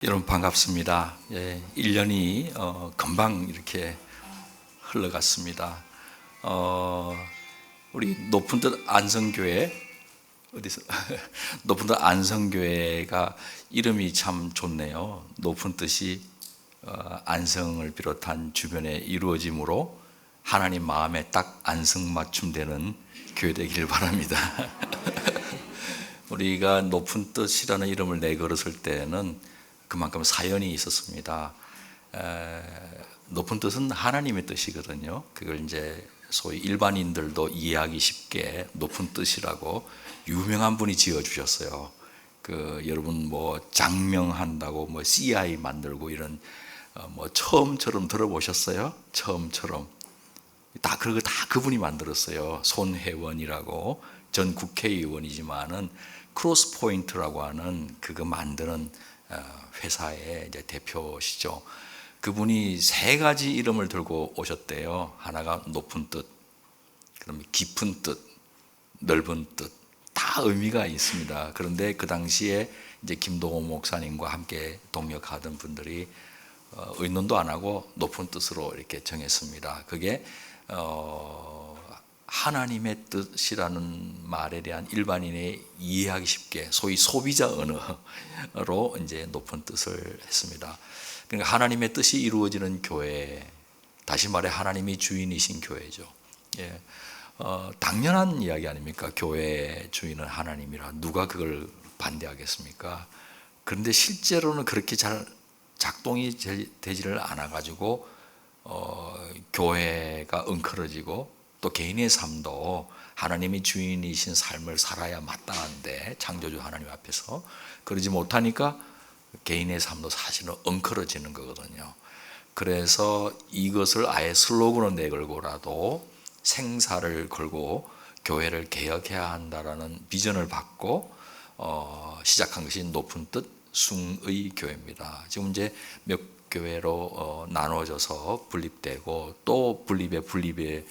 여러분 반갑습니다. 1년이 금방 이렇게 흘러갔습니다. 우리 높은 뜻 안성교회 어디서 높은 뜻 안성교회가 이름이 참 좋네요. 높은 뜻이 안성을 비롯한 주변에 이루어짐으로 하나님 마음에 딱 안성맞춤되는 교회 되길 바랍니다. 우리가 높은 뜻이라는 이름을 내걸었을 때는 그만큼 사연이 있었습니다. 높은 뜻은 하나님의 뜻이거든요. 그걸 이제 소위 일반인들도 이해하기 쉽게 높은 뜻이라고 유명한 분이 지어주셨어요. 여러분 장명한다고 CI 만들고 이런 처음처럼 들어보셨어요? 처음처럼 다 그분이 만들었어요. 손혜원이라고 전 국회의원이지만은 크로스포인트라고 하는 그거 만드는 회사의 이제 대표시죠. 그분이 세 가지 이름을 들고 오셨대요. 하나가 높은 뜻, 그다음에 깊은 뜻, 넓은 뜻, 다 의미가 있습니다. 그런데 그 당시에 이제 김동호 목사님과 함께 동역하던 분들이 의논도 안 하고 높은 뜻으로 이렇게 정했습니다. 그게 하나님의 뜻이라는 말에 대한 일반인의 이해하기 쉽게 소위 소비자 언어로 이제 높은 뜻을 했습니다. 그러니까 하나님의 뜻이 이루어지는 교회, 다시 말해 하나님이 주인이신 교회죠. 당연한 이야기 아닙니까? 교회 주인은 하나님이라 누가 그걸 반대하겠습니까? 그런데 실제로는 그렇게 잘 작동이 되지를 않아가지고 교회가 엉클어지고 또 개인의 삶도 하나님이 주인이신 삶을 살아야 마땅한데 창조주 하나님 앞에서 그러지 못하니까 개인의 삶도 사실은 엉클어지는 거거든요. 그래서 이것을 아예 슬로건을 내걸고라도 생사를 걸고 교회를 개혁해야 한다라는 비전을 받고 시작한 것이 높은 뜻 숭의 교회입니다. 지금 이제 몇 교회로 나눠져서 분립되고 또 분립에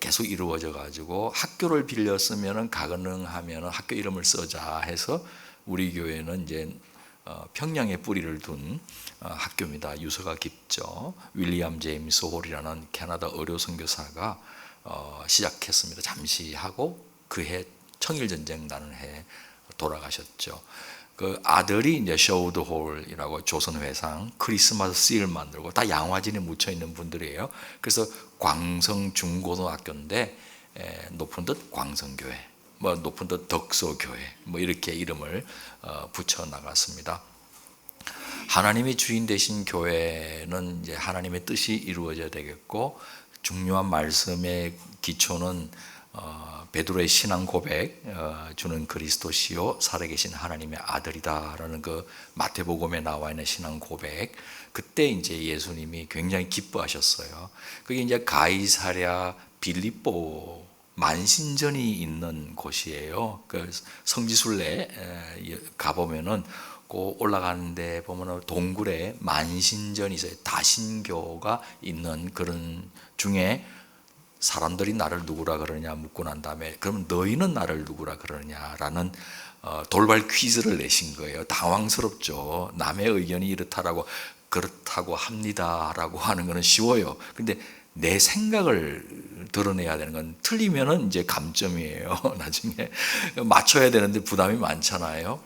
계속 이루어져 가지고 학교를 빌려 쓰면은 가능하면은 학교 이름을 쓰자 해서 우리 교회는 이제 평양에 뿌리를 둔 학교입니다. 유서가 깊죠. 윌리엄 제임스 홀이라는 캐나다 의료 선교사가 시작했습니다. 잠시 하고 그해 청일전쟁 나는 해 돌아가셨죠. 그 아들이 이제 셔우드 홀이라고 조선회상 크리스마스 씨를 만들고 다 양화진에 묻혀 있는 분들이에요. 그래서 광성 중고등학교인데 높은 뜻 광성교회, 높은 뜻 덕소교회, 이렇게 이름을 붙여 나갔습니다. 하나님이 주인 되신 교회는 이제 하나님의 뜻이 이루어져야 되겠고 중요한 말씀의 기초는 베드로의 신앙 고백, 주는 그리스도시요 살아계신 하나님의 아들이다라는 그 마태복음에 나와 있는 신앙 고백. 그때 이제 예수님이 굉장히 기뻐하셨어요. 그게 이제 가이사랴 빌립보 만신전이 있는 곳이에요. 그 성지순례 가보면은 그 올라가는데 보면은 동굴에 만신전이 있어요. 다신교가 있는 그런 중에 사람들이 나를 누구라 그러냐 묻고 난 다음에 그럼 너희는 나를 누구라 그러냐라는 돌발 퀴즈를 내신 거예요. 당황스럽죠. 남의 의견이 그렇다고 합니다라고 하는 거는 쉬워요. 근데 내 생각을 드러내야 되는 건 틀리면은 이제 감점이에요. 나중에 맞춰야 되는데 부담이 많잖아요.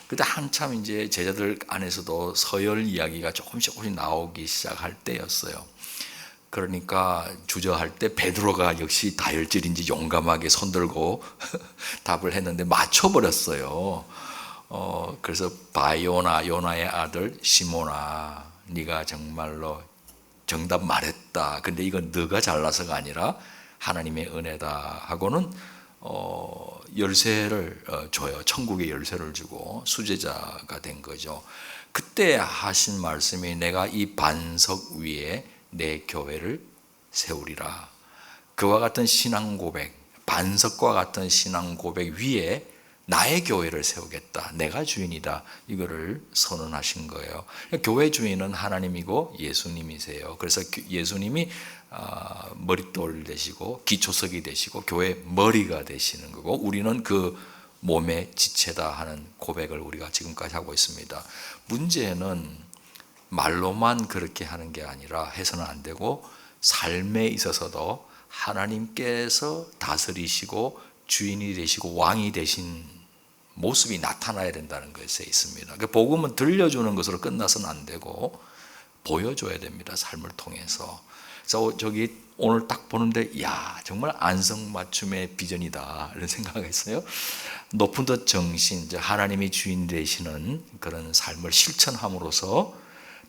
그때 한참 이제 제자들 안에서도 서열 이야기가 조금씩 나오기 시작할 때였어요. 그러니까 주저할 때 베드로가 역시 다혈질인지 용감하게 손들고 답을 했는데 맞춰버렸어요. 그래서 요나의 아들 시몬아, 네가 정말로 정답 말했다. 근데 이건 너가 잘나서가 아니라 하나님의 은혜다 하고는 열쇠를 줘요. 천국의 열쇠를 주고 수제자가 된 거죠. 그때 하신 말씀이 내가 이 반석 위에 내 교회를 세우리라. 그와 같은 신앙 고백, 반석과 같은 신앙 고백 위에 나의 교회를 세우겠다. 내가 주인이다. 이거를 선언하신 거예요. 교회 주인은 하나님이고 예수님이세요. 그래서 예수님이 머릿돌 되시고 기초석이 되시고 교회 머리가 되시는 거고 우리는 그 몸의 지체다 하는 고백을 우리가 지금까지 하고 있습니다. 문제는 말로만 그렇게 하는 게 아니라 해서는 안 되고 삶에 있어서도 하나님께서 다스리시고 주인이 되시고 왕이 되신 모습이 나타나야 된다는 것에 있습니다. 그 복음은 들려주는 것으로 끝나서는 안 되고 보여줘야 됩니다. 삶을 통해서. 그래서 저기 오늘 딱 보는데 정말 안성맞춤의 비전이다 이런 생각을 했어요. 높은 듯 정신, 하나님이 주인 되시는 그런 삶을 실천함으로써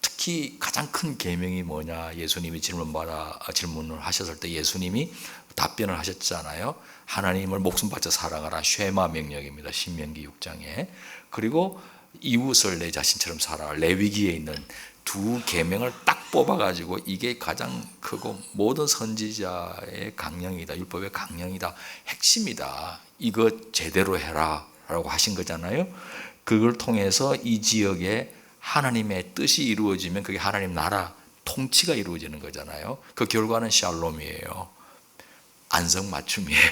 특히 가장 큰 계명이 뭐냐, 예수님이 질문을 하셨을 때 예수님이 답변을 하셨잖아요. 하나님을 목숨 바쳐 사랑하라, 쉐마 명령입니다. 신명기 6장에. 그리고 이웃을 내 자신처럼 살아라, 레위기에 있는 두 계명을 딱 뽑아가지고 이게 가장 크고 모든 선지자의 강령이다, 율법의 강령이다, 핵심이다, 이거 제대로 해라 라고 하신 거잖아요. 그걸 통해서 이 지역에 하나님의 뜻이 이루어지면 그게 하나님 나라 통치가 이루어지는 거잖아요. 그 결과는 샬롬이에요. 안성맞춤이에요.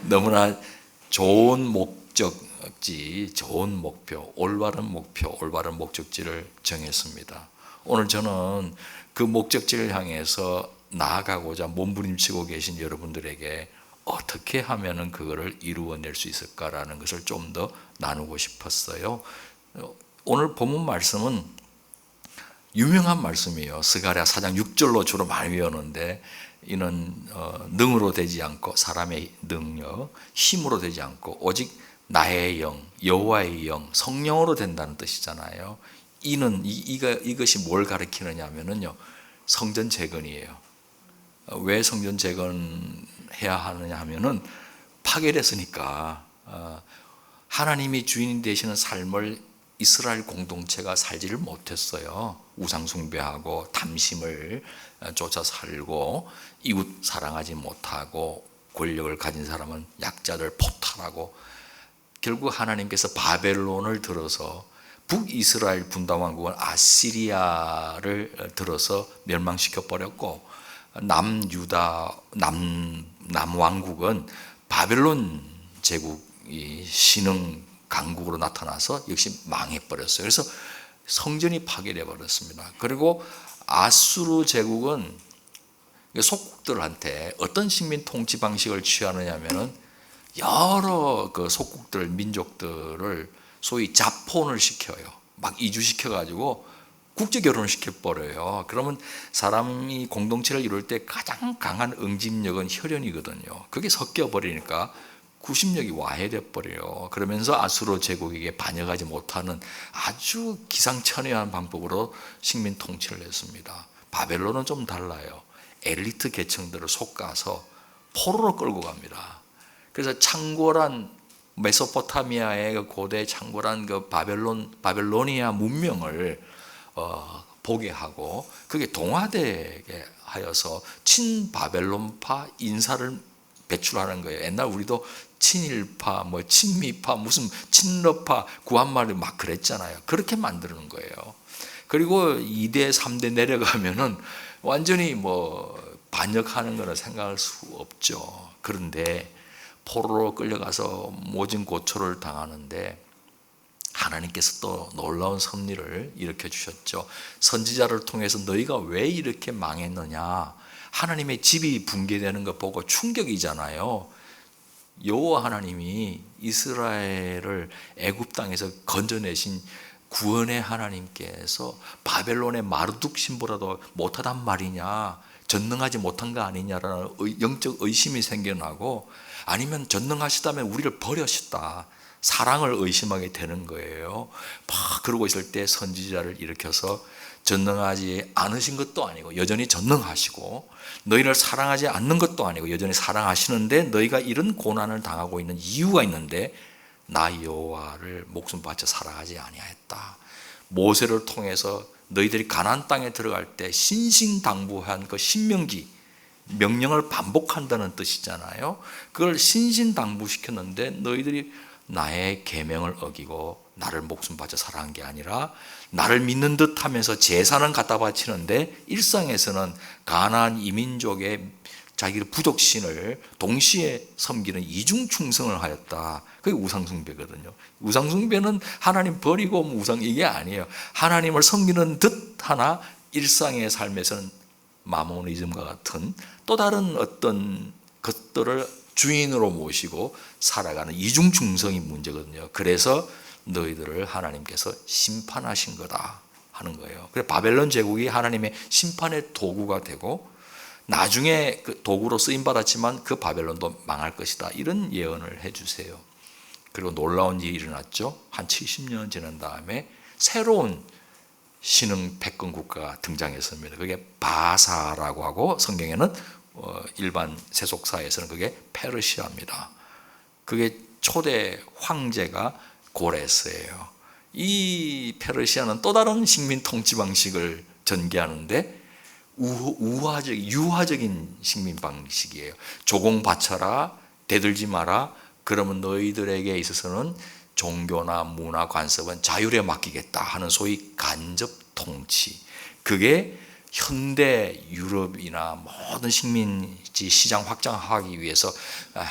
너무나 좋은 목적지, 좋은 목표, 올바른 목적지를 정했습니다. 오늘 저는 그 목적지를 향해서 나아가고자 몸부림치고 계신 여러분들에게 어떻게 하면은 그거를 이루어낼 수 있을까라는 것을 좀 더 나누고 싶었어요. 오늘 본문 말씀은 유명한 말씀이에요. 스가랴 4장 6절로 주로 많이 외우는데, 이는 능으로 되지 않고 사람의 능력, 힘으로 되지 않고 오직 나의 영, 여호와의 영, 성령으로 된다는 뜻이잖아요. 이것이 뭘 가리키느냐 하면은요, 성전 재건이에요. 왜 성전 재건해야 하느냐 하면은 파괴됐으니까. 하나님이 주인 되시는 삶을 이스라엘 공동체가 살지를 못했어요. 우상 숭배하고 탐심을 쫓아 살고 이웃 사랑하지 못하고 권력을 가진 사람은 약자들 포탈하고, 결국 하나님께서 바벨론을 들어서 북이스라엘 분담왕국은 아시리아를 들어서 멸망시켜 버렸고, 남왕국은 바벨론 제국이 신흥 강국으로 나타나서 역시 망해버렸어요. 그래서 성전이 파괴되어 버렸습니다. 그리고 아수르 제국은 속국들한테 어떤 식민 통치 방식을 취하느냐 하면은 여러 그 속국들, 민족들을 소위 자폰을 시켜요. 막 이주시켜 가지고 국제 결혼을 시켜버려요. 그러면 사람이 공동체를 이룰 때 가장 강한 응집력은 혈연이거든요. 그게 섞여버리니까 구심력이 와해돼 버려요. 그러면서 아수르 제국에게 반역하지 못하는 아주 기상천외한 방법으로 식민 통치를 했습니다. 바벨론은 좀 달라요. 엘리트 계층들을 솎아서 포로로 끌고 갑니다. 그래서 창궐한 메소포타미아의 그 고대 창궐한 그 바벨로니아 문명을 보게 하고, 그게 동화되게 하여서 친바벨론파 인사를 배출하는 거예요. 옛날 우리도 친일파, 친미파, 무슨 친러파, 구한말을 막 그랬잖아요. 그렇게 만드는 거예요. 그리고 2대, 3대 내려가면은 완전히 반역하는 거는 생각할 수 없죠. 그런데 포로로 끌려가서 모진 고초를 당하는데 하나님께서 또 놀라운 섭리를 일으켜 주셨죠. 선지자를 통해서 너희가 왜 이렇게 망했느냐, 하나님의 집이 붕괴되는 거 보고 충격이잖아요. 여호와 하나님이 이스라엘을 애굽 땅에서 건져내신 구원의 하나님께서 바벨론의 마르둑 신보라도 못하단 말이냐, 전능하지 못한 거 아니냐라는 영적 의심이 생겨나고, 아니면 전능하시다면 우리를 버려셨다, 사랑을 의심하게 되는 거예요. 막 그러고 있을 때 선지자를 일으켜서 전능하지 않으신 것도 아니고 여전히 전능하시고, 너희를 사랑하지 않는 것도 아니고 여전히 사랑하시는데 너희가 이런 고난을 당하고 있는 이유가 있는데 나 여호와를 목숨 바쳐 사랑하지 아니하였다. 모세를 통해서 너희들이 가나안 땅에 들어갈 때 신신당부한 그 신명기 명령을 반복한다는 뜻이잖아요. 그걸 신신당부시켰는데 너희들이 나의 계명을 어기고 나를 목숨 바쳐 사랑한 게 아니라 나를 믿는 듯 하면서 제사는 갖다 바치는데 일상에서는 가나안 이민족의 자기의 부족신을 동시에 섬기는 이중충성을 하였다. 그게 우상숭배거든요. 우상숭배는 하나님 버리고 우상 이게 아니에요. 하나님을 섬기는 듯 하나 일상의 삶에서는 마모니즘과 같은 또 다른 어떤 것들을 주인으로 모시고 살아가는 이중충성이 문제거든요. 그래서 너희들을 하나님께서 심판하신 거다 하는 거예요. 그래서 바벨론 제국이 하나님의 심판의 도구가 되고 나중에 그 도구로 쓰임 받았지만 그 바벨론도 망할 것이다. 이런 예언을 해주세요. 그리고 놀라운 일이 일어났죠. 한 70년 지난 다음에 새로운 신흥 패권 국가가 등장했습니다. 그게 바사라고 하고 성경에는 일반 세속사에서는 그게 페르시아입니다. 그게 초대 황제가 고레스예요. 이 페르시아는 또 다른 식민 통치 방식을 전개하는데 유화적인 식민 방식이에요. 조공 바쳐라, 대들지 마라. 그러면 너희들에게 있어서는 종교나 문화 관습은 자율에 맡기겠다 하는 소위 간접 통치. 그게 현대 유럽이나 모든 식민지 시장 확장하기 위해서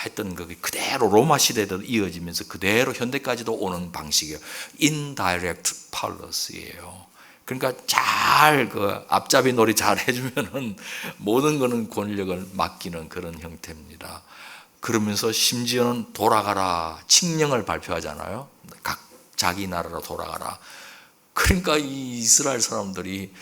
했던 그 그대로 로마 시대에도 이어지면서 그대로 현대까지도 오는 방식이에요. indirect policy예요. 그러니까 잘 그 앞잡이 놀이 잘 해주면은 모든 거는 권력을 맡기는 그런 형태입니다. 그러면서 심지어는 돌아가라 칙령을 발표하잖아요. 각 자기 나라로 돌아가라. 그러니까 이 이스라엘 사람들이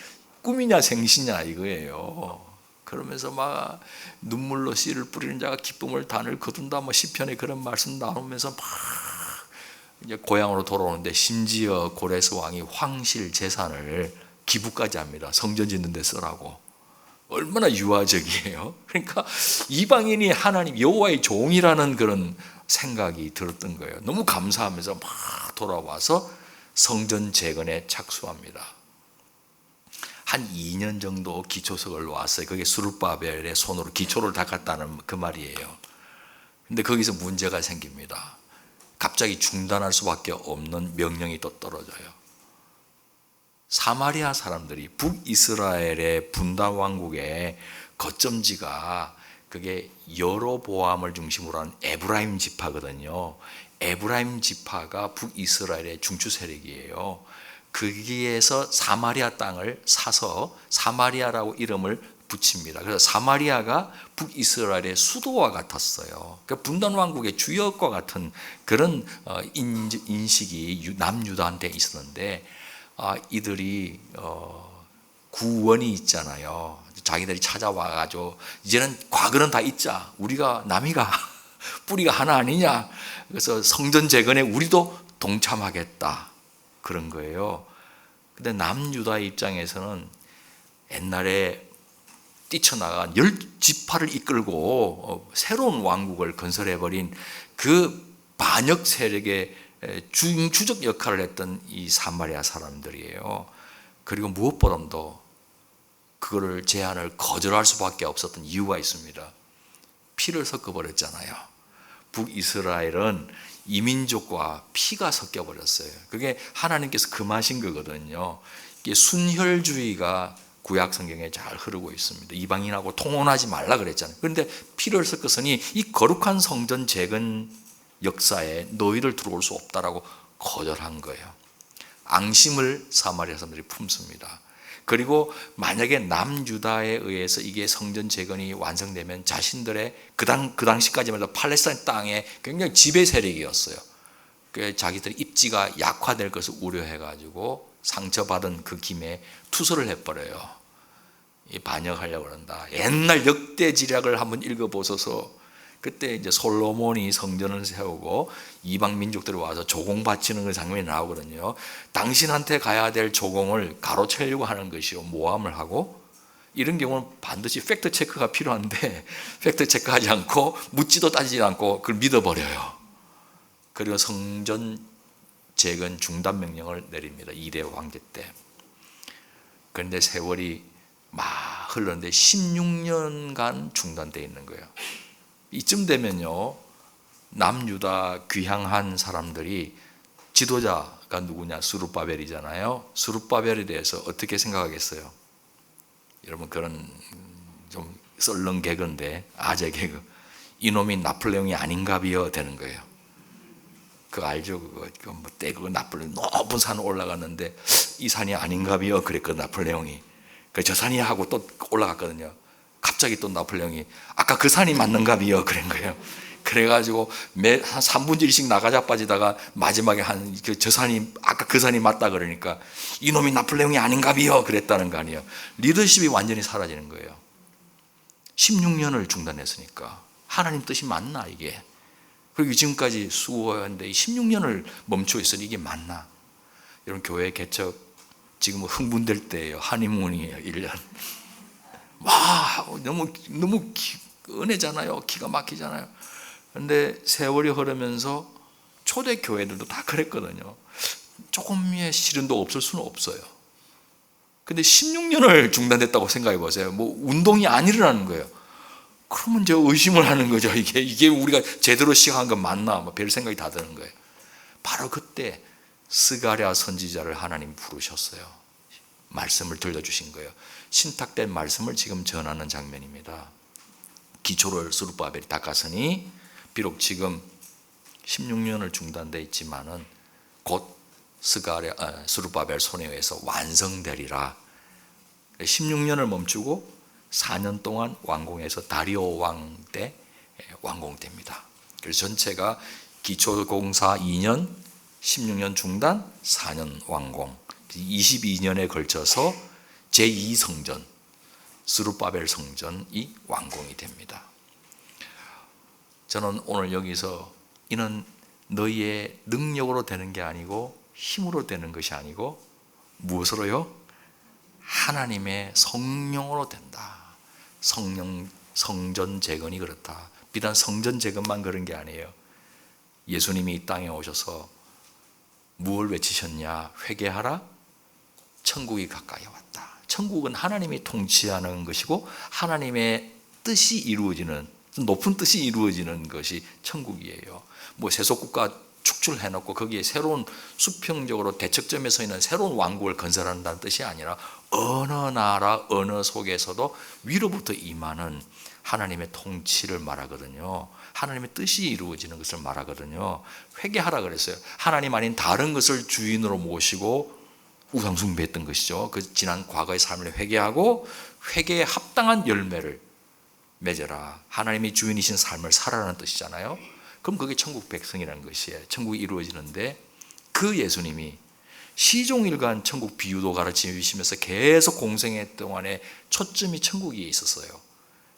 꿈이냐 생시냐 이거예요. 그러면서 막 눈물로 씨를 뿌리는 자가 기쁨을 단을 거둔다. 뭐 시편에 그런 말씀 나오면서 막 이제 고향으로 돌아오는데 심지어 고레스 왕이 황실 재산을 기부까지 합니다. 성전 짓는 데 쓰라고. 얼마나 유화적이에요. 그러니까 이방인이 하나님 여호와의 종이라는 그런 생각이 들었던 거예요. 너무 감사하면서 막 돌아와서 성전 재건에 착수합니다. 한 2년 정도 기초석을 놓았어요. 그게 스룹바벨의 손으로 기초를 닦았다는 그 말이에요. 근데 거기서 문제가 생깁니다. 갑자기 중단할 수밖에 없는 명령이 또 떨어져요. 사마리아 사람들이 북이스라엘의 분단 왕국의 거점지가 그게 여로보암을 중심으로 한 에브라임 지파거든요. 에브라임 지파가 북이스라엘의 중추 세력이에요. 거기에서 사마리아 땅을 사서 사마리아라고 이름을 붙입니다. 그래서 사마리아가 북이스라엘의 수도와 같았어요. 그러니까 분단 왕국의 주역과 같은 그런 인식이 남유다한테 있었는데 이들이 구원이 있잖아요. 자기들이 찾아와가지고 이제는 과거는 다 잊자. 우리가 남이가 뿌리가 하나 아니냐. 그래서 성전 재건에 우리도 동참하겠다. 그런 거예요. 근데 남유다의 입장에서는 옛날에 뛰쳐나간 10지파를 이끌고 새로운 왕국을 건설해버린 그 반역 세력의 주적 역할을 했던 이 사마리아 사람들이에요. 그리고 무엇보다도 그거를 제안을 거절할 수밖에 없었던 이유가 있습니다. 피를 섞어버렸잖아요. 북이스라엘은 이민족과 피가 섞여버렸어요. 그게 하나님께서 금하신 거거든요. 이게 순혈주의가 구약 성경에 잘 흐르고 있습니다. 이방인하고 통혼하지 말라 그랬잖아요. 그런데 피를 섞었으니 이 거룩한 성전 재건 역사에 너희를 들어올 수 없다라고 거절한 거예요. 앙심을 사마리아 사람들이 품습니다. 그리고 만약에 남유다에 의해서 이게 성전 재건이 완성되면 자신들의 그 당시까지만 해도 팔레스타인 땅에 굉장히 지배 세력이었어요. 그 자기들의 입지가 약화될 것을 우려해가지고 상처받은 그 김에 투서를 해버려요. 반역하려고 그런다. 옛날 역대 지략을 한번 읽어보소서. 그때 이제 솔로몬이 성전을 세우고 이방 민족들이 와서 조공 바치는 그 장면이 나오거든요. 당신한테 가야 될 조공을 가로채려고 하는 것이요, 모함을 하고. 이런 경우는 반드시 팩트 체크가 필요한데 팩트 체크하지 않고 묻지도 따지지 않고 그걸 믿어버려요. 그리고 성전 재건 중단 명령을 내립니다. 2대 황제 때. 그런데 세월이 막 흘렀는데 16년간 중단되어 있는 거예요. 이쯤 되면요, 남유다 귀향한 사람들이 지도자가 누구냐? 스룹바벨이잖아요. 스룹바벨에 대해서 어떻게 생각하겠어요? 여러분, 그런 좀 썰렁 개그인데, 아재 개그. 이놈이 나폴레옹이 아닌가비요 되는 거예요. 그거 알죠? 그거 뭐 그거 나폴레옹 높은 산 올라갔는데 이 산이 아닌가비요 그랬거든 나폴레옹이. 저 산이야 하고 또 올라갔거든요. 갑자기 또 나폴레옹이 아까 그 산이 맞는가비요 그런 거예요. 그래가지고 매 한 3분의 1씩 나가자 빠지다가 마지막에 저 산이 아까 그 산이 맞다 그러니까 이놈이 나폴레옹이 아닌가비요 그랬다는 거 아니에요. 리더십이 완전히 사라지는 거예요. 16년을 중단했으니까 하나님 뜻이 맞나 이게? 그리고 지금까지 수고했는데 16년을 멈춰 있으니 이게 맞나? 여러분 교회 개척 지금 흥분될 때예요. 하니문이에요. 1년. 와 너무 은혜잖아요. 기가 막히잖아요. 그런데 세월이 흐르면서 초대 교회들도 다 그랬거든요. 조금의 시련도 없을 수는 없어요. 근데 16년을 중단됐다고 생각해 보세요. 뭐 운동이 안 일어나는 거예요. 그러면 이제 의심을 하는 거죠. 이게 우리가 제대로 시작한 건 맞나? 뭐 별 생각이 다 드는 거예요. 바로 그때 스가랴 선지자를 하나님 부르셨어요. 말씀을 들려주신 거예요. 신탁된 말씀을 지금 전하는 장면입니다. 기초를 스룹바벨이 닦았으니 비록 지금 16년을 중단돼 있지만은 곧 스룹바벨 손에 의해서 완성되리라. 16년을 멈추고 4년 동안 완공해서 다리오 왕 때 완공됩니다. 그래서 전체가 기초공사 2년, 16년 중단, 4년 완공, 22년에 걸쳐서 제2성전, 스룹바벨 성전이 완공이 됩니다. 저는 오늘 여기서 이는 너희의 능력으로 되는 게 아니고 힘으로 되는 것이 아니고 무엇으로요? 하나님의 성령으로 된다. 성전 재건이 그렇다. 비단 성전 재건만 그런 게 아니에요. 예수님이 이 땅에 오셔서 무엇을 외치셨냐? 회개하라. 천국이 가까이 왔다. 천국은 하나님이 통치하는 것이고 하나님의 뜻이 이루어지는, 높은 뜻이 이루어지는 것이 천국이에요. 뭐 세속국가 축출해놓고 거기에 새로운 수평적으로 대척점에 서 있는 새로운 왕국을 건설한다는 뜻이 아니라 어느 나라 어느 속에서도 위로부터 임하는 하나님의 통치를 말하거든요. 하나님의 뜻이 이루어지는 것을 말하거든요. 회개하라 그랬어요. 하나님 아닌 다른 것을 주인으로 모시고 우상숭배했던 것이죠. 그 지난 과거의 삶을 회개하고 회개에 합당한 열매를 맺어라. 하나님이 주인이신 삶을 살아라는 뜻이잖아요. 그럼 그게 천국 백성이라는 것이에요. 천국이 이루어지는데 그 예수님이 시종일관 천국 비유도 가르쳐 주시면서 계속 공생애 동안에 초점이 천국에 있었어요.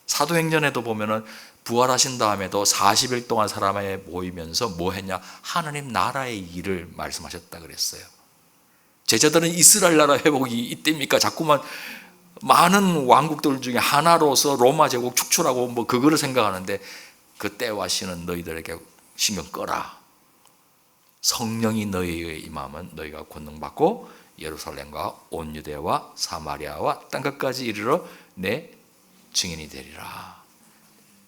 사도행전에도 보면은 부활하신 다음에도 40일 동안 사람에 모이면서 뭐 했냐? 하나님 나라의 일을 말씀하셨다 그랬어요. 제자들은 이스라엘 나라 회복이 이때입니까? 자꾸만 많은 왕국들 중에 하나로서 로마 제국 축출하고 뭐 그거를 생각하는데 그 때와 시는 너희들에게 신경 꺼라. 성령이 너희의 임하면 너희가 권능받고 예루살렘과 온 유대와 사마리아와 땅끝까지 이르러 내 증인이 되리라.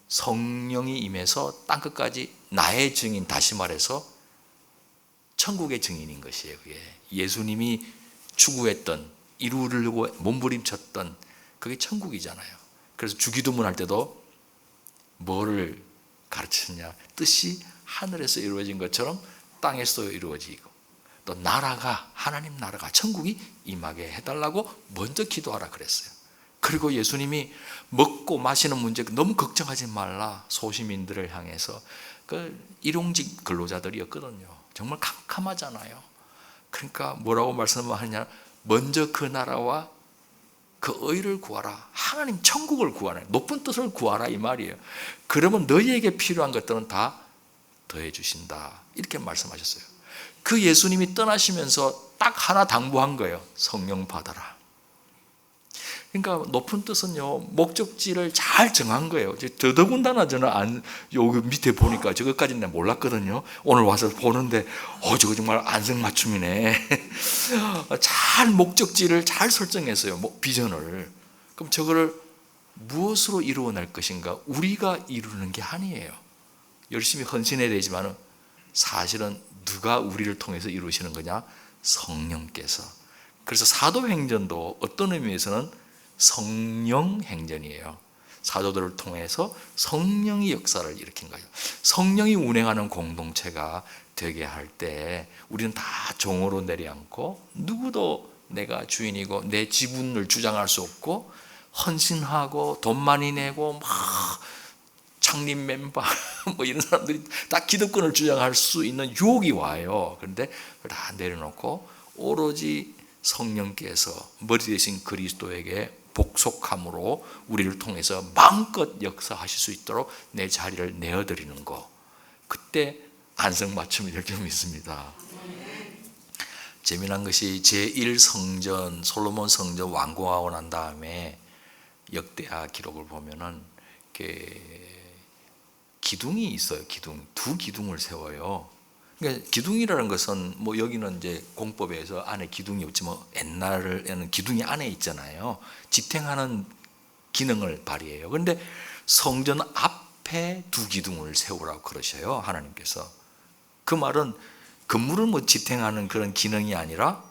성령이 임해서 땅끝까지 나의 증인, 다시 말해서 천국의 증인인 것이에요. 그게 예수님이 추구했던, 이루려고 몸부림쳤던 그게 천국이잖아요. 그래서 주기도문 할 때도 뭐를 가르치느냐? 뜻이 하늘에서 이루어진 것처럼 땅에서 이루어지고 또 나라가, 하나님 나라가, 천국이 임하게 해달라고 먼저 기도하라 그랬어요. 그리고 예수님이 먹고 마시는 문제 너무 걱정하지 말라. 소시민들을 향해서 그 일용직 근로자들이었거든요. 정말 캄캄하잖아요. 그러니까 뭐라고 말씀하느냐? 먼저 그 나라와 그 의를 구하라. 하나님 천국을 구하라. 높은 뜻을 구하라 이 말이에요. 그러면 너희에게 필요한 것들은 다 더해 주신다. 이렇게 말씀하셨어요. 그 예수님이 떠나시면서 딱 하나 당부한 거예요. 성령 받아라. 그러니까 높은 뜻은요, 목적지를 잘 정한 거예요. 더더군다나 저는 여기 밑에 보니까 저것까지는 내가 몰랐거든요. 오늘 와서 보는데 저거 정말 안성맞춤이네. 잘 목적지를 잘 설정했어요. 비전을. 그럼 저거를 무엇으로 이루어낼 것인가? 우리가 이루는 게 아니에요. 열심히 헌신해야 되지만 사실은 누가 우리를 통해서 이루시는 거냐? 성령께서. 그래서 사도행전도 어떤 의미에서는 성령 행전이에요. 사도들을 통해서 성령의 역사를 일으킨 거예요. 성령이 운행하는 공동체가 되게 할 때 우리는 다 종으로 내려앉고 누구도 내가 주인이고 내 지분을 주장할 수 없고 헌신하고 돈 많이 내고 막 창립 멤버 뭐 이런 사람들이 다 기득권을 주장할 수 있는 유혹이 와요. 그런데 다 내려놓고 오로지 성령께서 머리 대신 그리스도에게 복속함으로 우리를 통해서 마음껏 역사하실 수 있도록 내 자리를 내어드리는 거, 그때 안성맞춤이 될 줄 믿습니다. 재미난 것이 제1성전 솔로몬 성전 완공하고 난 다음에 역대하 기록을 보면은 기둥이 있어요. 두 기둥을 세워요. 그러니까 기둥이라는 것은 뭐 여기는 이제 공법에서 안에 기둥이 없지 뭐 옛날에는 기둥이 안에 있잖아요. 지탱하는 기능을 발휘해요. 그런데 성전 앞에 두 기둥을 세우라고 그러셔요. 하나님께서. 그 말은 건물을 뭐 지탱하는 그런 기능이 아니라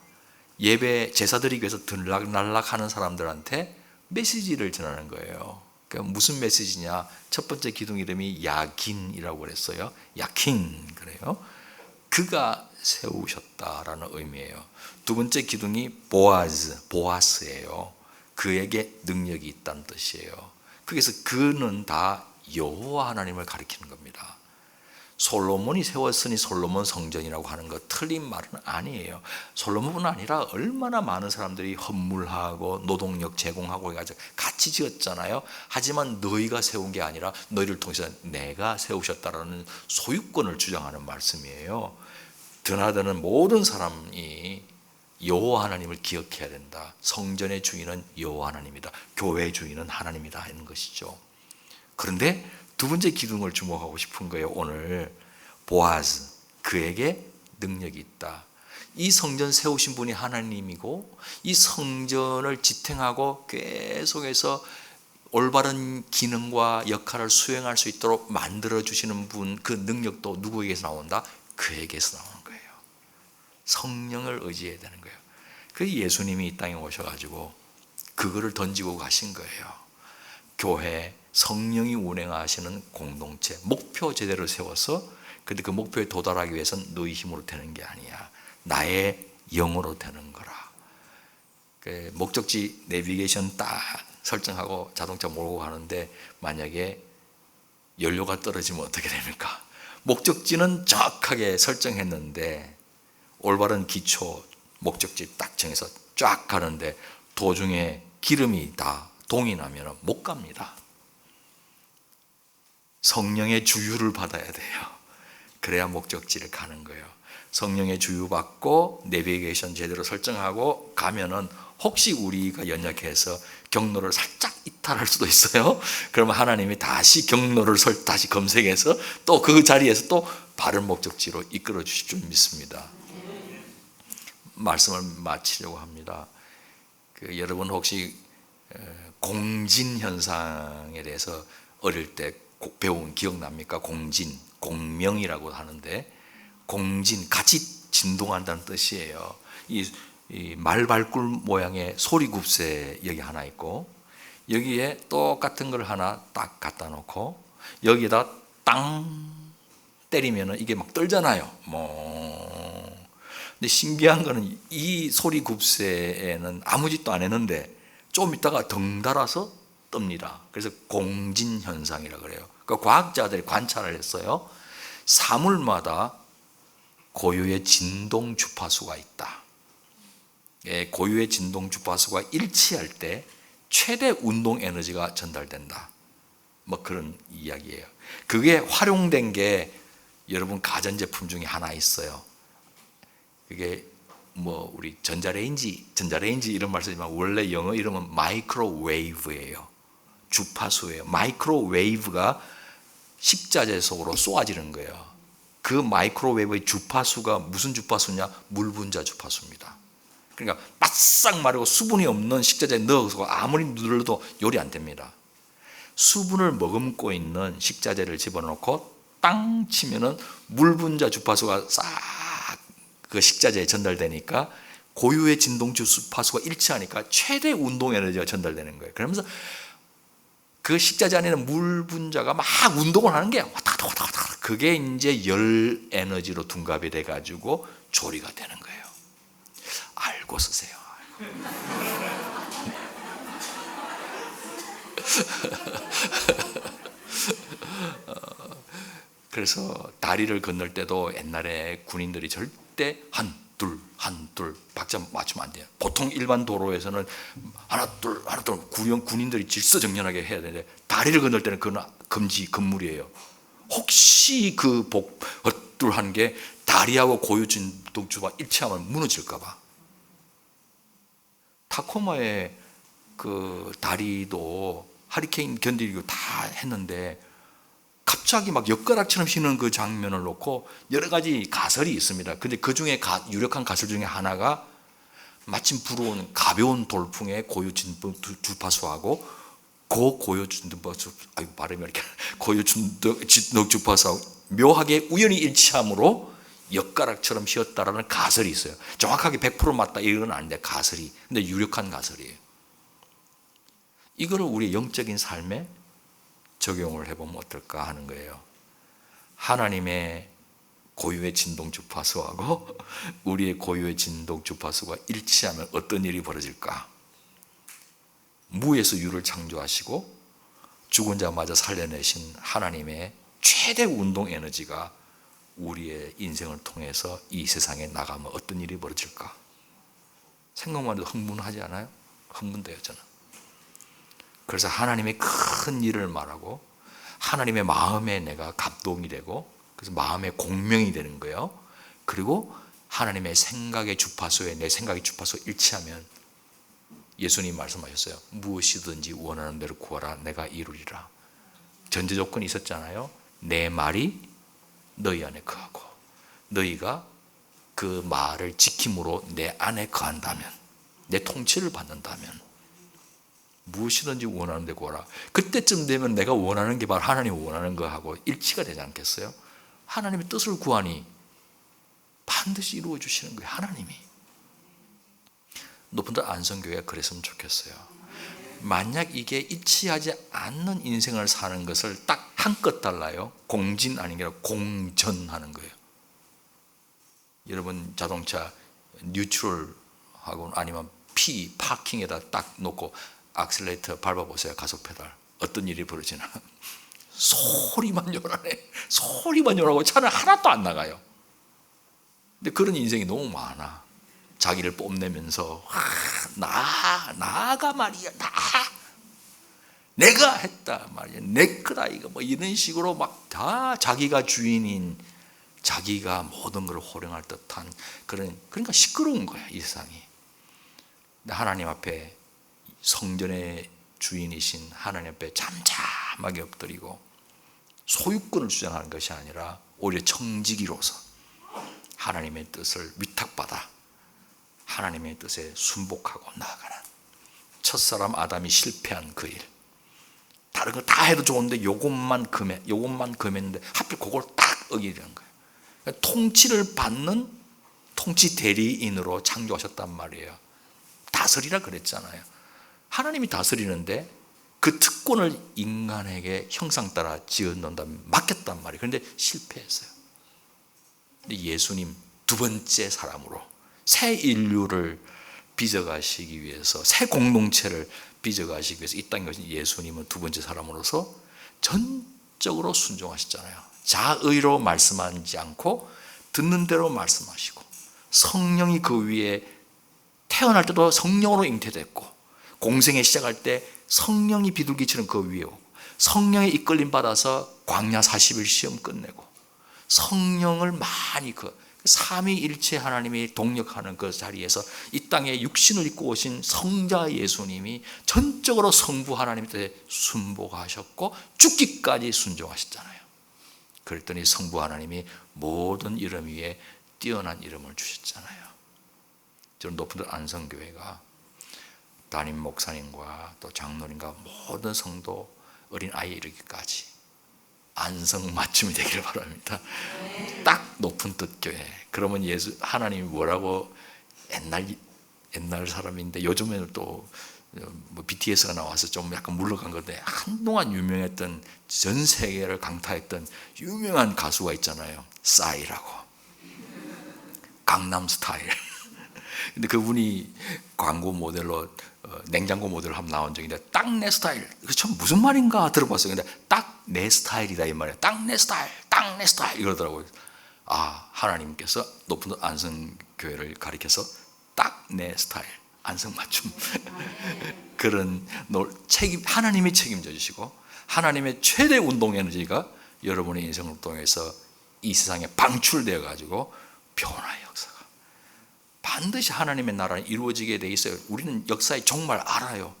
예배 제사 드리기 위해서 들락날락하는 사람들한테 메시지를 전하는 거예요. 그러니까 무슨 메시지냐? 첫 번째 기둥 이름이 야긴이라고 그랬어요. 야킨 그래요. 그가 세우셨다라는 의미예요. 두 번째 기둥이 보아스예요. 그에게 능력이 있다는 뜻이에요. 그래서 그는 다 여호와 하나님을 가리키는 겁니다. 솔로몬이 세웠으니 솔로몬 성전이라고 하는 거 틀린 말은 아니에요. 솔로몬뿐 아니라 얼마나 많은 사람들이 헌물하고 노동력 제공하고 해가지고 같이 지었잖아요. 하지만 너희가 세운 게 아니라 너희를 통해서 내가 세우셨다라는 소유권을 주장하는 말씀이에요. 드나드는 모든 사람이 여호와 하나님을 기억해야 된다. 성전의 주인은 여호와 하나님이다. 교회의 주인은 하나님이다 하는 것이죠. 그런데 두 번째 기둥을 주목하고 싶은 거예요. 오늘 보아스, 그에게 능력이 있다. 이 성전 세우신 분이 하나님이고 이 성전을 지탱하고 계속해서 올바른 기능과 역할을 수행할 수 있도록 만들어주시는 분, 그 능력도 누구에게서 나온다? 그에게서 나오는 거예요. 성령을 의지해야 되는 거예요. 그 예수님이 이 땅에 오셔가지고 그거를 던지고 가신 거예요. 교회, 성령이 운행하시는 공동체, 목표 제대로 세워서, 근데 그 목표에 도달하기 위해서는 너희 힘으로 되는 게 아니야. 나의 영으로 되는 거라. 그 목적지 내비게이션 딱 설정하고 자동차 몰고 가는데 만약에 연료가 떨어지면 어떻게 됩니까? 목적지는 정확하게 설정했는데 올바른 기초 목적지 딱 정해서 쫙 가는데 도중에 기름이 다 동이 나면 못 갑니다. 성령의 주유를 받아야 돼요. 그래야 목적지를 가는 거예요. 성령의 주유 받고 내비게이션 제대로 설정하고 가면은 혹시 우리가 연약해서 경로를 살짝 이탈할 수도 있어요. 그러면 하나님이 다시 경로를 다시 검색해서 또 그 자리에서 또 바른 목적지로 이끌어 주실 줄 믿습니다. 말씀을 마치려고 합니다. 여러분 혹시 공진 현상에 대해서 어릴 때 배운 기억납니까? 공명이라고 하는데, 공진, 같이 진동한다는 뜻이에요. 이 말발굴 모양의 소리굽새 여기 하나 있고, 여기에 똑같은 걸 하나 딱 갖다 놓고 여기다 땅 때리면 이게 막 떨잖아요. 근데 신기한 거는 이 소리굽새에는 아무 짓도 안 했는데 좀 있다가 덩달아서 뜹니다. 그래서 공진현상이라고 그래요. 그러니까 과학자들이 관찰을 했어요. 사물마다 고유의 진동 주파수가 있다. 고유의 진동 주파수가 일치할 때 최대 운동 에너지가 전달된다. 뭐 그런 이야기예요. 그게 활용된 게 여러분 가전제품 중에 하나 있어요. 그게 뭐 우리 전자레인지 이런 말 쓰지만 원래 영어 이름은 마이크로웨이브예요. 주파수예요. 마이크로웨이브가 식자재 속으로 쏘아지는 거예요. 그 마이크로웨이브의 주파수가 무슨 주파수냐? 물 분자 주파수입니다. 그러니까 바싹 마르고 수분이 없는 식자재에 넣어서 아무리 눌러도 요리 안 됩니다. 수분을 머금고 있는 식자재를 집어넣고 땅 치면은 물 분자 주파수가 싹 그 식자재에 전달되니까 고유의 진동 주파수가 일치하니까 최대 운동 에너지가 전달되는 거예요. 그러면서 그 식자재 안에는 물 분자가 막 운동을 하는 게 왔다 갔다 왔다 갔다. 그게 이제 열 에너지로 둔갑이 돼가지고 조리가 되는 거예요. 알고 쓰세요. 그래서 다리를 건널 때도 옛날에 군인들이 절대 한 둘 박자 맞추면 안 돼요. 보통 일반 도로에서는 하나 둘 군인들이 질서정연하게 해야 되는데 다리를 건널 때는 그건 금물이에요. 혹시 그 헛둘한 게 다리하고 고유 진동주파 일치하면 무너질까봐. 타코마의 그 다리도 하리케인 견디고 다 했는데 갑자기 막 엿가락처럼 휘는 그 장면을 놓고 여러 가지 가설이 있습니다. 근데 그 중에 유력한 가설 중에 하나가 마침 불어온 가벼운 돌풍의 고유 진동 주파수하고 고유 진동 주파수하고 묘하게 우연히 일치함으로 엿가락처럼 휘었다라는 가설이 있어요. 정확하게 100% 맞다 이건 아닌데 가설이. 근데 유력한 가설이에요. 이거를 우리 영적인 삶에 적용을 해보면 어떨까 하는 거예요. 하나님의 고유의 진동 주파수하고 우리의 고유의 진동 주파수가 일치하면 어떤 일이 벌어질까? 무에서 유를 창조하시고 죽은 자마저 살려내신 하나님의 최대 운동 에너지가 우리의 인생을 통해서 이 세상에 나가면 어떤 일이 벌어질까? 생각만 해도 흥분하지 않아요? 흥분돼요, 저는. 그래서 하나님의 큰 일을 말하고 하나님의 마음에 내가 감동이 되고 그래서 마음의 공명이 되는 거예요. 그리고 하나님의 생각의 주파수에 내 생각의 주파수 일치하면 예수님 말씀하셨어요. 무엇이든지 원하는 대로 구하라 내가 이루리라. 전제 조건이 있었잖아요. 내 말이 너희 안에 거하고 너희가 그 말을 지킴으로 내 안에 거한다면 내 통치를 받는다면 무엇이든지 원하는 데 구하라. 그때쯤 되면 내가 원하는 게 바로 하나님이 원하는 거하고 일치가 되지 않겠어요? 하나님의 뜻을 구하니 반드시 이루어 주시는 거예요. 하나님이. 높은 데 안성교회가 그랬으면 좋겠어요. 만약 이게 일치하지 않는 인생을 사는 것을 딱 한껏 달라요. 공진 아닌 게 아니라 공전하는 거예요. 여러분 자동차 뉴트럴하고 아니면 파킹에다 딱 놓고 악셀레이터 밟아보세요. 가속 페달. 어떤 일이 벌어지나. 소리만 요란해. 소리만 요란하고 차는 하나도 안 나가요. 근데 그런 인생이 너무 많아. 자기를 뽐내면서 나가 말이야. 내가 했다 말이야. 내 거다 이거 뭐 이런 식으로 막 다 자기가 주인인 자기가 모든 걸 호령할 듯한 그러니까 시끄러운 거야 이 세상이. 근데 하나님 앞에 성전의 주인이신 하나님 앞에 잠잠하게 엎드리고 소유권을 주장하는 것이 아니라 오히려 청지기로서 하나님의 뜻을 위탁받아 하나님의 뜻에 순복하고 나아가는 첫사람 아담이 실패한 그 일. 다른 거 다 해도 좋은데 요것만 금했는데 하필 그걸 딱 어기려는 거예요. 통치를 받는 통치 대리인으로 창조하셨단 말이에요. 다스리라 그랬잖아요. 하나님이 다스리는데 그 특권을 인간에게 형상 따라 지어놓는다면 맡겼단 말이에요. 그런데 실패했어요. 근데 예수님 두 번째 사람으로 새 인류를 빚어가시기 위해서 새 공동체를 빚어가시기 위해서 이 땅에 오신 예수님은 두 번째 사람으로서 전적으로 순종하셨잖아요. 자의로 말씀하지 않고 듣는 대로 말씀하시고 성령이 그 위에 태어날 때도 성령으로 잉태됐고 공생에 시작할 때 성령이 비둘기처럼 그 위에 오고 성령의 이끌림 받아서 광야 40일 시험 끝내고 성령을 많이 삼위일체 하나님이 동력하는 그 자리에서 이 땅에 육신을 입고 오신 성자 예수님이 전적으로 성부 하나님 뜻에 순복하셨고 죽기까지 순종하셨잖아요. 그랬더니 성부 하나님이 모든 이름 위에 뛰어난 이름을 주셨잖아요. 저는 높은 데 안성교회가 담임 목사님과 또 장로님과 모든 성도 어린 아이 이르기까지 안성 맞춤이 되기를 바랍니다. 딱 높은 뜻 교회. 그러면 하나님이 뭐라고 옛날 사람인데 요즘에는 또 뭐 BTS가 나와서 좀 약간 물러간 건데 한동안 유명했던 전 세계를 강타했던 유명한 가수가 있잖아요. 싸이라고. 강남스타일. 근데 그분이 광고 모델로 냉장고 모델로 한번 나온 적이 있는데 딱 내 스타일. 이거 참 무슨 말인가 들어봤어요. 근데 딱 내 스타일이다 이 말이에요. 딱 내 스타일, 딱 내 스타일 이러더라고요. 아, 하나님께서 높은 안성교회를 가리켜서 딱 내 스타일, 안성맞춤 그런 책임, 하나님이 책임져 주시고 하나님의 최대 운동 에너지가 여러분의 인생을 통해서 이 세상에 방출되어 가지고 변화의 역사가 반드시 하나님의 나라는 이루어지게 돼 있어요. 우리는 역사에 정말 알아요.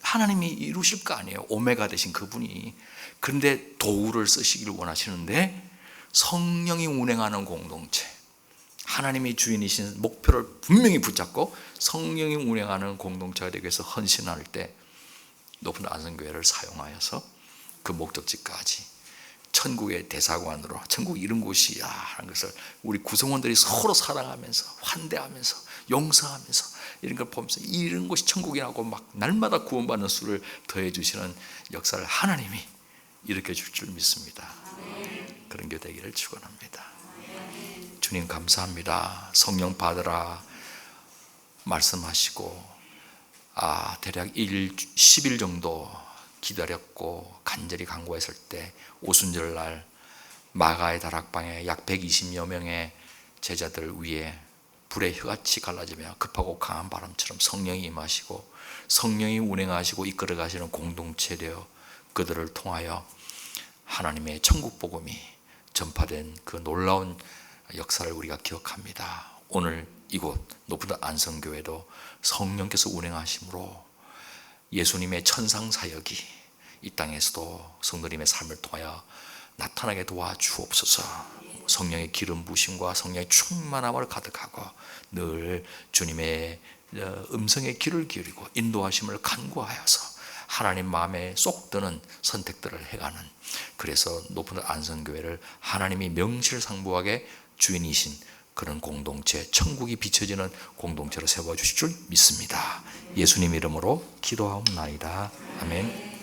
하나님이 이루실 거 아니에요. 오메가 되신 그분이. 그런데 도구를 쓰시기를 원하시는데 성령이 운행하는 공동체, 하나님이 주인이신 목표를 분명히 붙잡고 성령이 운행하는 공동체가 되기 위해서 헌신할 때 높은 안성교회를 사용하여서 그 목적지까지 천국의 대사관으로, 천국 이런 곳이야 하는 것을 우리 구성원들이 서로 사랑하면서 환대하면서 용서하면서 이런 걸 보면서 이런 곳이 천국이라고 막 날마다 구원받는 수를 더해 주시는 역사를 하나님이 일으켜 줄 줄 믿습니다. 그런 게 되기를 축원합니다. 주님 감사합니다. 성령 받으라 말씀하시고 대략 10일 정도 기다렸고 간절히 간구했을 때 오순절 날 마가의 다락방에 약 120여 명의 제자들 위에 불의 혀같이 갈라지며 급하고 강한 바람처럼 성령이 임하시고 성령이 운행하시고 이끌어 가시는 공동체 되어 그들을 통하여 하나님의 천국 복음이 전파된 그 놀라운 역사를 우리가 기억합니다. 오늘 이곳 높은 안성교회도 성령께서 운행하심으로 예수님의 천상 사역이 이 땅에서도 성도님의 삶을 통하여 나타나게 도와주옵소서. 성령의 기름 부심과 성령의 충만함을 가득하고 늘 주님의 음성에 귀를 기울이고 인도하심을 간구하여서 하나님 마음에 쏙 드는 선택들을 해가는, 그래서 높은 안성교회를 하나님이 명실상부하게 주인이신 그런 공동체, 천국이 비춰지는 공동체로 세워주실 줄 믿습니다. 예수님 이름으로 기도하옵나이다. 아멘.